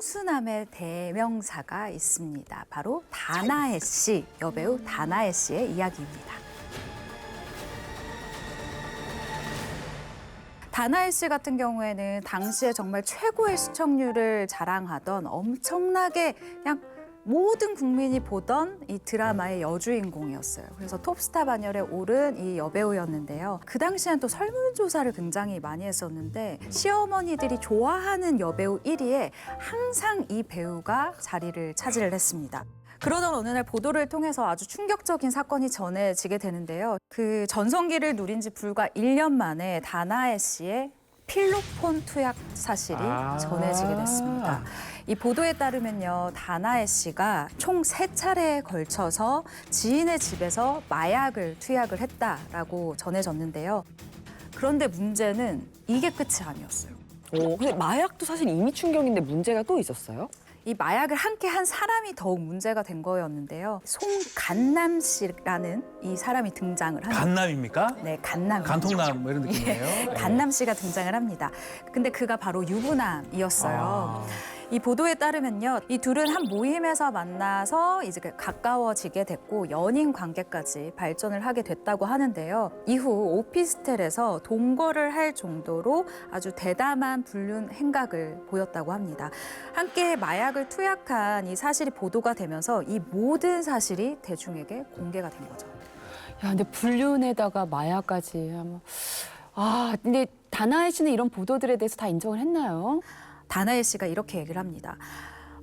형수남의 대명사가 있습니다. 바로 다나해 씨, 여배우 다나해 씨의 이야기입니다. 다나해 씨 같은 경우에는 당시에 정말 최고의 시청률을 자랑하던 엄청나게 그냥 모든 국민이 보던 이 드라마의 여주인공이었어요. 그래서 톱스타 반열에 오른 이 여배우였는데요. 그 당시엔 또 설문조사를 굉장히 많이 했었는데 시어머니들이 좋아하는 여배우 1위에 항상 이 배우가 자리를 차지를 했습니다. 그러던 어느 날 보도를 통해서 아주 충격적인 사건이 전해지게 되는데요. 그 전성기를 누린 지 불과 1년 만에 다나해 씨의 필로폰 투약 사실이 전해지게 됐습니다. 이 보도에 따르면요, 다나해 씨가 총 3차례에 걸쳐서 지인의 집에서 마약을 투약을 했다라고 전해졌는데요. 그런데 문제는 이게 끝이 아니었어요. 근데 마약도 사실 이미 충격인데 문제가 또 있었어요? 이 마약을 함께 한 사람이 더욱 문제가 된 거였는데요. 송간남 씨라는 이 사람이 등장을 합니다. 간남입니까? 네, 간남. 간통남 뭐 이런 느낌이에요. 간남 씨가 등장을 합니다. 근데 그가 바로 유부남이었어요. 이 보도에 따르면요, 이 둘은 한 모임에서 만나서 이제 가까워지게 됐고 연인 관계까지 발전을 하게 됐다고 하는데요. 이후 오피스텔에서 동거를 할 정도로 아주 대담한 불륜 행각을 보였다고 합니다. 함께 마약을 투약한 이 사실이 보도가 되면서 이 모든 사실이 대중에게 공개가 된 거죠. 야, 근데 불륜에다가 마약까지. 근데 다나해 씨는 이런 보도들에 대해서 다 인정을 했나요? 다나해 씨가 이렇게 얘기를 합니다.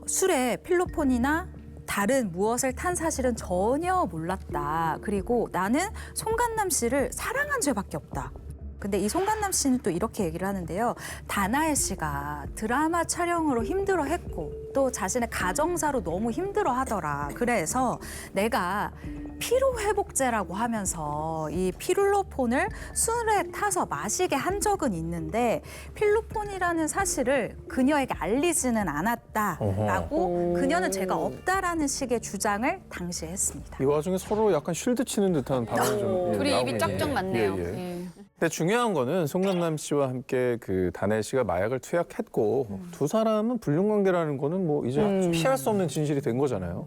술에 필로폰이나 다른 무엇을 탄 사실은 전혀 몰랐다. 그리고 나는 송간남 씨를 사랑한 죄밖에 없다. 근데 이 송간남 씨는 또 이렇게 얘기를 하는데요. 다나해 씨가 드라마 촬영으로 힘들어했고 또 자신의 가정사로 너무 힘들어하더라. 그래서 내가 피로회복제라고 하면서 이 필로폰을 술에 타서 마시게 한 적은 있는데 필로폰이라는 사실을 그녀에게 알리지는 않았다라고 그녀는 죄가 없다라는 식의 주장을 당시에 했습니다. 이 와중에 서로 약간 쉴드 치는 듯한 발언이 좀 둘이 나오고 입이 있네요. 쩍쩍 맞네요. 예. 근데 중요한 거는 송강남 씨와 함께 그 다나해 씨가 마약을 투약했고 두 사람은 불륜 관계라는 거는 뭐 이제 피할 수 없는 진실이 된 거잖아요.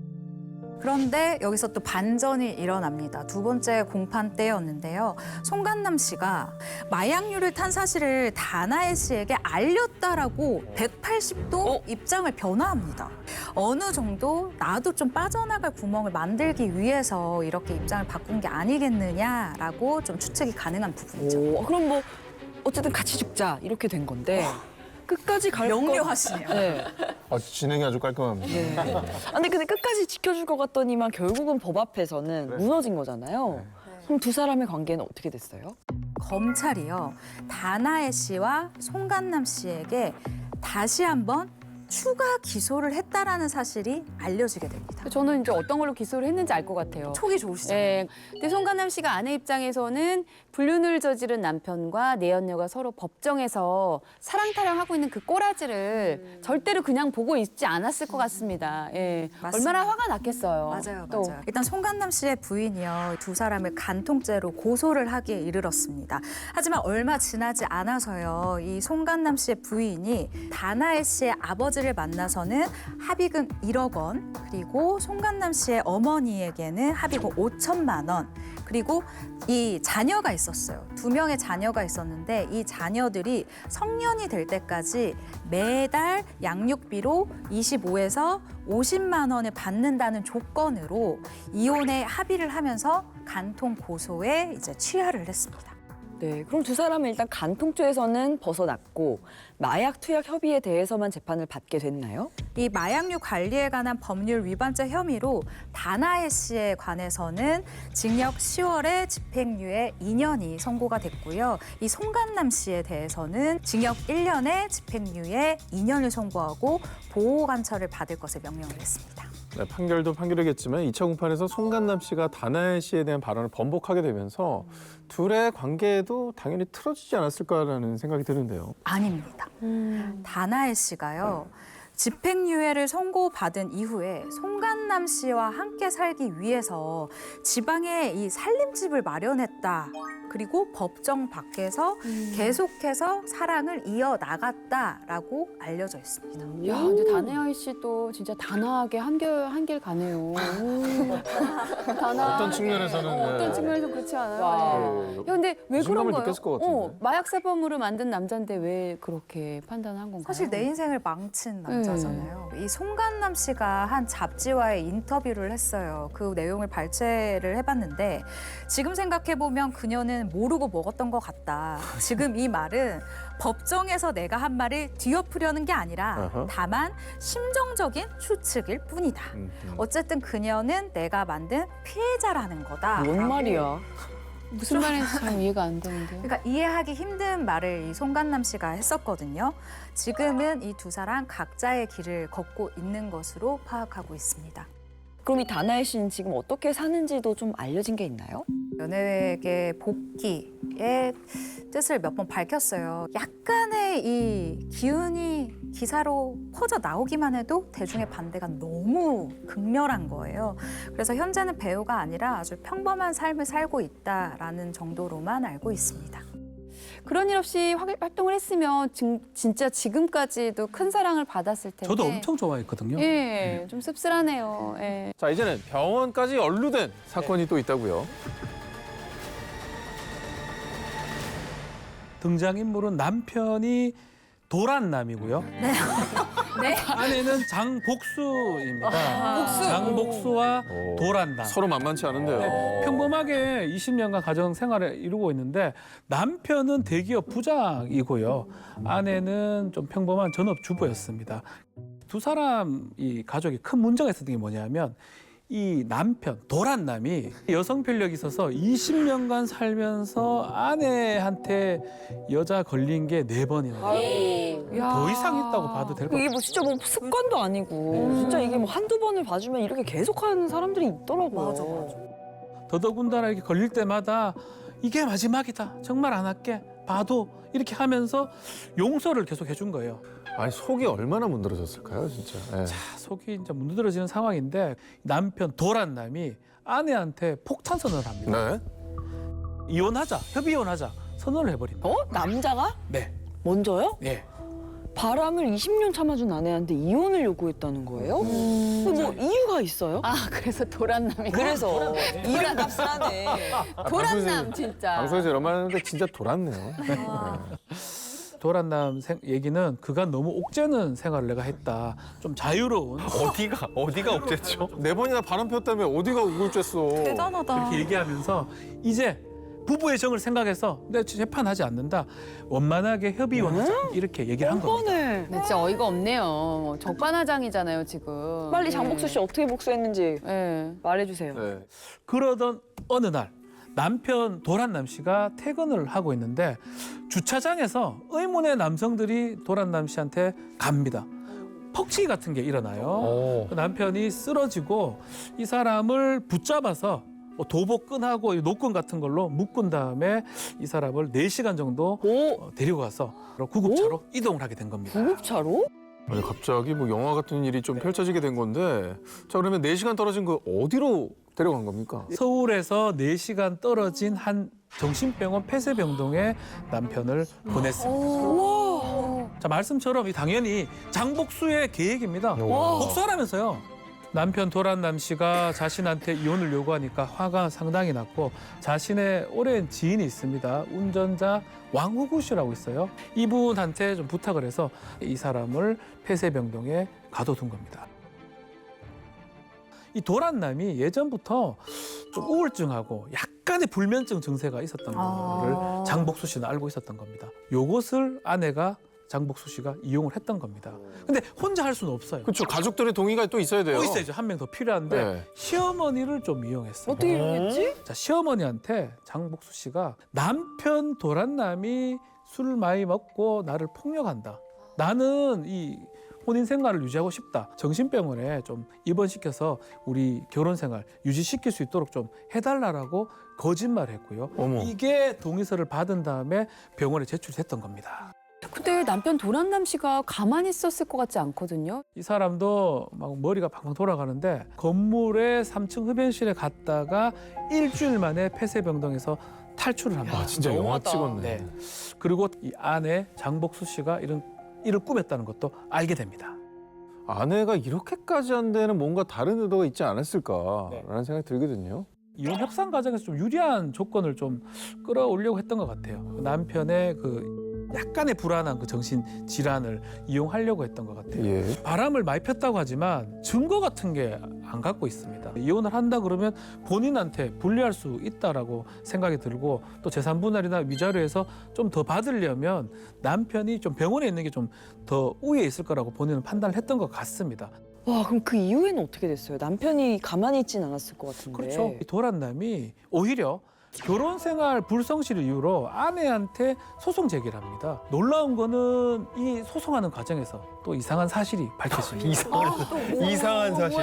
그런데 여기서 또 반전이 일어납니다. 두 번째 공판 때였는데요. 송간남 씨가 마약류를 탄 사실을 다나해 씨에게 알렸다라고 180도 입장을 변화합니다. 어느 정도 나도 좀 빠져나갈 구멍을 만들기 위해서 이렇게 입장을 바꾼 게 아니겠느냐라고 좀 추측이 가능한 부분이죠. 그럼 뭐 어쨌든 같이 죽자 이렇게 된 건데 끝까지 갈 명료하시네요. 네. 진행이 아주 깔끔합니다. 근데 끝까지 지켜줄 것 같더니만 결국은 법 앞에서는 무너진 거잖아요. 그럼 두 사람의 관계는 어떻게 됐어요? 검찰이요. 다나해 씨와 송간남 씨에게 다시 한번 추가 기소를 했다라는 사실이 알려지게 됩니다. 저는 이제 어떤 걸로 기소를 했는지 알 것 같아요. 촉이 좋으시잖아요. 네. 근데 송강남 씨가 아내 입장에서는 불륜을 저지른 남편과 내연녀가 서로 법정에서 사랑 타령하고 있는 그 꼬라지를 절대로 그냥 보고 있지 않았을 것 같습니다. 예. 맞습니다. 얼마나 화가 났겠어요. 맞아요, 또. 맞아요. 일단 송간남 씨의 부인이요, 두 사람을 간통죄로 고소를 하기에 이르렀습니다. 하지만 얼마 지나지 않아서요, 이 송간남 씨의 부인이 다나해 씨의 아버지를 만나서는 합의금 1억 원, 그리고 송간남 씨의 어머니에게는 합의금 5천만 원, 그리고 이 자녀가 있었어요. 2명의 자녀가 있었는데 이 자녀들이 성년이 될 때까지 매달 양육비로 25에서 50만 원을 받는다는 조건으로 이혼에 합의를 하면서 간통 고소에 이제 취하를 했습니다. 네, 그럼 두 사람은 일단 간통죄에서는 벗어났고 마약 투약 협의에 대해서만 재판을 받게 됐나요? 이 마약류 관리에 관한 법률 위반죄 혐의로 다나해 씨에 관해서는 징역 10월에 집행유예 2년이 선고가 됐고요. 이 송간남 씨에 대해서는 징역 1년에 집행유예 2년을 선고하고 보호관찰을 받을 것을 명령을 했습니다. 네, 판결도 판결이겠지만 2차 공판에서 송간남 씨가 다나해 씨에 대한 발언을 번복하게 되면서 둘의 관계도 당연히 틀어지지 않았을까라는 생각이 드는데요. 아닙니다. 다나해 씨가요. 집행유예를 선고받은 이후에 송간남 씨와 함께 살기 위해서 지방에 이 살림집을 마련했다. 그리고 법정 밖에서 계속해서 사랑을 이어나갔다라고 알려져 있습니다. 야, 근데 다나이 씨도 진짜 단아하게 한길 가네요. 단아. 어떤 측면에서는 어떤 측면에서 그렇지 않아요? 와. 네. 야, 근데 왜 그런 자신감을 거예요? 느꼈을 것 같은데. 마약 사범으로 만든 남자인데 왜 그렇게 판단한 건가요? 사실 내 인생을 망친 남자잖아요. 이 송간남 씨가 한 잡지와의 인터뷰를 했어요. 그 내용을 발췌를 해봤는데 지금 생각해보면 그녀는 모르고 먹었던 것 같다. 지금 이 말은 법정에서 내가 한 말을 뒤엎으려는 게 아니라 어허. 다만 심정적인 추측일 뿐이다. 어쨌든 그녀는 내가 만든 피해자라는 거다. 뭔 말이야? 무슨 말인지 잘 이해가 안 되는데요. 그러니까 이해하기 힘든 말을 이 송간남 씨가 했었거든요. 지금은 이 두 사람 각자의 길을 걷고 있는 것으로 파악하고 있습니다. 그럼 이 다나엘 씨는 지금 어떻게 사는지도 좀 알려진 게 있나요? 연예계 복귀의 뜻을 몇 번 밝혔어요. 약간의 이 기운이 기사로 퍼져 나오기만 해도 대중의 반대가 너무 극렬한 거예요. 그래서 현재는 배우가 아니라 아주 평범한 삶을 살고 있다라는 정도로만 알고 있습니다. 그런 일 없이 활동을 했으면 진짜 지금까지도 큰 사랑을 받았을 텐데. 저도 엄청 좋아했거든요. 예, 좀 씁쓸하네요. 예. 자, 이제는 병원까지 연루된 사건이 또 있다고요. 등장인물은 남편이 도란남이고요. 네. 아내는 장복수입니다. 장복수와 오. 도란남. 서로 만만치 않은데요. 네, 평범하게 20년간 가정 생활을 이루고 있는데 남편은 대기업 부장이고요. 아내는 좀 평범한 전업주부였습니다. 두 사람 이 가족이 큰 문제가 있었던 게 뭐냐면 이 남편 도란남이 여성 편력이 있어서 20년간 살면서 아내한테 여자 걸린 게 4번이나 더 이상 했다고 봐도 될 것 이게 같아요. 뭐 진짜 뭐 습관도 아니고 진짜 이게 뭐 한두 번을 봐주면 이렇게 계속하는 사람들이 있더라고요. 맞아. 더더군다나 이렇게 걸릴 때마다 이게 마지막이다. 정말 안 할게. 봐도 이렇게 하면서 용서를 계속 해준 거예요. 아니, 속이 얼마나 문드러졌을까요, 진짜. 예. 속이 이제 문드러지는 상황인데 남편 도란남이 아내한테 폭탄 선언을 합니다. 네. 이혼하자, 협의 이혼하자 선언을 해버립니다. 어? 남자가? 네, 먼저요? 예. 바람을 20년 참아준 아내한테 이혼을 요구했다는 거예요? 뭐 이유가 있어요? 아, 그래서 도란남이. 그래서 이혼 값을 하네. 도란남 진짜. 방송에서 이런 말 하는데 진짜 돌았네요. 도란남 얘기는 그간 너무 옥죄는 생활을 내가 했다. 좀 자유로운 어디가 없겠죠? 4번이나 바람 폈다며 어디가 우울했어. 대단하다. 이렇게 얘기하면서 이제 부부의 정을 생각해서 내 재판하지 않는다. 원만하게 협의 이혼하자. 이렇게 얘기를 한 겁니다. 뻔해. 네, 진짜 어이가 없네요. 적반하장이잖아요, 지금. 빨리 장복수 씨 어떻게 복수했는지 예. 말해주세요. 네. 그러던 어느 날 남편 도란남 씨가 퇴근을 하고 있는데 주차장에서 의문의 남성들이 도란남 씨한테 갑니다. 퍽치기 같은 게 일어나요. 그 남편이 쓰러지고 이 사람을 붙잡아서 도복끈하고 노끈 같은 걸로 묶은 다음에 이 사람을 4시간 정도 데리고 가서 구급차로 이동을 하게 된 겁니다. 구급차로? 아니, 갑자기 뭐 영화 같은 일이 좀 펼쳐지게 된 건데, 자, 그러면 4시간 떨어진 거 어디로 데려간 겁니까? 서울에서 4시간 떨어진 한 정신병원 폐쇄병동에 남편을 보냈습니다. 자, 말씀처럼 당연히 장복수의 계획입니다. 복수하라면서요. 남편 도란남 씨가 자신한테 이혼을 요구하니까 화가 상당히 났고 자신의 오랜 지인이 있습니다. 운전자 왕후구 씨라고 있어요. 이분한테 좀 부탁을 해서 이 사람을 폐쇄병동에 가둬둔 겁니다. 이 도란남이 예전부터 좀 우울증하고 약간의 불면증 증세가 있었던 거를 장복수 씨는 알고 있었던 겁니다. 요것을 아내가 장복수 씨가 이용을 했던 겁니다. 근데 혼자 할 수는 없어요. 그렇죠. 가족들의 동의가 또 있어야 돼요. 또 있어야죠. 한 명 더 필요한데 네. 시어머니를 좀 이용했어요. 어떻게 이용했지? 자, 시어머니한테 장복수 씨가 남편 도란남이 술을 많이 먹고 나를 폭력한다. 나는 이 혼인 생활을 유지하고 싶다. 정신병원에 좀 입원시켜서 우리 결혼 생활 유지시킬 수 있도록 좀 해달라라고 거짓말했고요. 어머. 이게 동의서를 받은 다음에 병원에 제출했던 겁니다. 근데 남편 도란남 씨가 가만히 있었을 것 같지 않거든요. 이 사람도 막 머리가 팡팡 돌아가는데 건물의 3층 흡연실에 갔다가 일주일 만에 폐쇄병동에서 탈출을 합니다. 아, 진짜 영화 찍었네. 네. 그리고 이 아내 장복수 씨가 이런 일을 꾸몄다는 것도 알게 됩니다. 아내가 이렇게까지 한 데는 뭔가 다른 의도가 있지 않았을까라는 생각이 들거든요. 이혼 협상 과정에서 좀 유리한 조건을 좀 끌어올려고 했던 것 같아요. 남편의 그 약간의 불안한 그 정신 질환을 이용하려고 했던 것 같아요. 예. 바람을 많이 폈다고 하지만 증거 같은 게 안 갖고 있습니다. 이혼을 한다 그러면 본인한테 불리할 수 있다라고 생각이 들고 또 재산 분할이나 위자료에서 좀 더 받으려면 남편이 좀 병원에 있는 게 좀 더 우위에 있을 거라고 본인은 판단을 했던 것 같습니다. 와, 그럼 그 이후에는 어떻게 됐어요? 남편이 가만히 있진 않았을 것 같은데. 그렇죠. 이 도란남이 오히려 결혼 생활 불성실을 이유로 아내한테 소송 제기를 합니다. 놀라운 거는 이 소송하는 과정에서 또 이상한 사실이 밝혀집니다. 이상한 사실.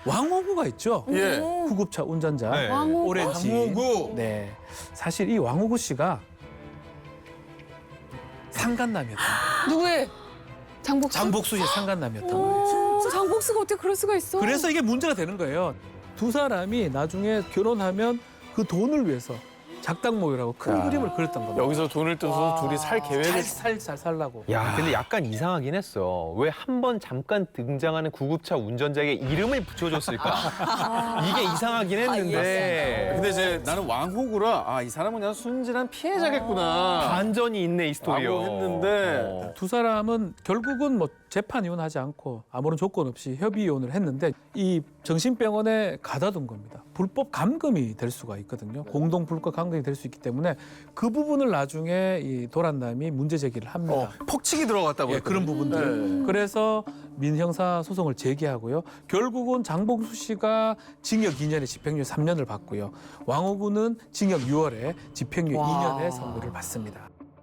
왕호구가 있죠. 예. 구급차 운전자. 네. 오렌지. 왕호구. 네. 사실 이 왕호구 씨가 상간남이었다. 누구의? 장복수? 장복수 씨의 상간남이었단 말이에요. 장복수가 어떻게 그럴 수가 있어? 그래서 이게 문제가 되는 거예요. 두 사람이 나중에 결혼하면 그 돈을 위해서 작당 모의라고 큰 야. 그림을 그렸던 겁니다. 여기서 돈을 떠서 둘이 살 계획을 잘 살라고. 야, 근데 약간 이상하긴 했어. 왜 한 번 잠깐 등장하는 구급차 운전자에게 이름을 붙여줬을까? 이게 이상하긴 했는데. 근데 이제 나는 왕호구라 이 사람은 그냥 순진한 피해자겠구나 반전이 있네, 이 스토리요. 라고 했는데 두 사람은 결국은 뭐 재판 이혼하지 않고 아무런 조건 없이 협의 이혼을 했는데 이 정신병원에 가다둔 겁니다. 불법 감금이 될 수가 있거든요. 공동 불법 감금이 될 수 있기 때문에 그 부분을 나중에 이 도란남이 문제 제기를 합니다. 폭칙이 들어갔다고 예, 그런 부분들. 그래서 민형사 소송을 제기하고요. 결국은 장복수 씨가 징역 2년에 집행유예 3년을 받고요. 왕호구는 징역 6월에 집행유예 2년의 선고를 받습니다.